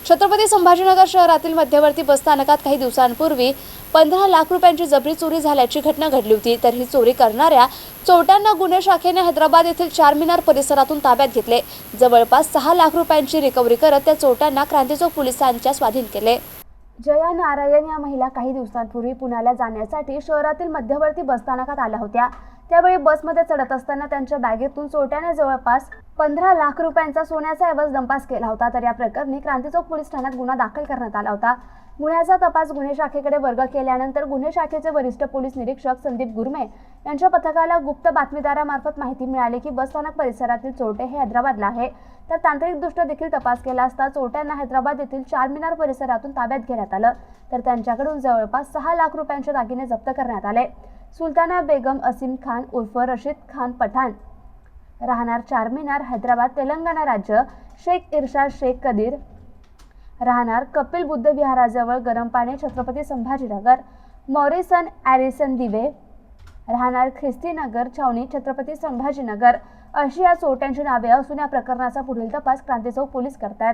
छत्रपती संभाजीनगर शहरातील मध्यवर्ती बसस्थानकात काही दिवसांपूर्वी 15 लाख रुपयांची जबरी चोरी झाल्याची घटना घडली होती। तर ही चोरी करणाऱ्या चोरट्यांना गुन्हे शाखेने हैदराबाद येथील चारमिनार परिसरातून ताब्यात घेतले। जवळपास 6 लाख रुपयांची रिकव्हरी करत त्या चोरट्यांना क्रांतीचौक पोलिसांच्या स्वाधीन केले। जया नारायण या महिला काही दिवसांपूर्वी पुण्याला जाण्यासाठी शहरातील मध्यवर्ती बसस्थानकात आल्या होत्या। त्यावेळी बसमध्ये चढत असताना त्यांच्या बॅगेतून चोरट्याने जवळपास 15 लाख रुपयांचा सोन्याचा ऐवज लंपास केला होता। तर या प्रकरणी क्रांतीचौक पोलीस ठाण्यात गुन्हा दाखल करण्यात आला होता। गुन्ह्याचा तपास गुन्हे शाखेकडे वर्ग केल्यानंतर गुन्हे शाखेचे वरिष्ठ पोलीस निरीक्षक संदीप गुरमे यांच्या पथकाला गुप्त बातमीदारामार्फत माहिती मिळाली की बसस्थानक परिसरातील चोरटे हे हैदराबादला आहे। तर तांत्रिकदृष्ट्या देखील तपास केला असता चोरट्यांना हैदराबाद येथील चारमिनार परिसरातून ताब्यात घेण्यात आलं। तर त्यांच्याकडून जवळपास 6 लाख रुपयांचे दागिने जप्त करण्यात आले। सुलताना बेगम असीम खान उर्फ रशीद खान पठाण, राहणार चारमिनार, हैदराबाद, तेलंगणा राज्य, शेख इर्शाद शेख कदीर, राहणार कपिल बुद्ध विहाराजवळ गरम पाणी, छत्रपती संभाजीनगर, मॉरिसन ॲरिसन दिवे, राहणार ख्रिस्तीनगर छावणी, छत्रपती संभाजीनगर अशी या चोरट्यांची नावे असून या प्रकरणाचा पुढील तपास क्रांतीचौक पोलीस करतात।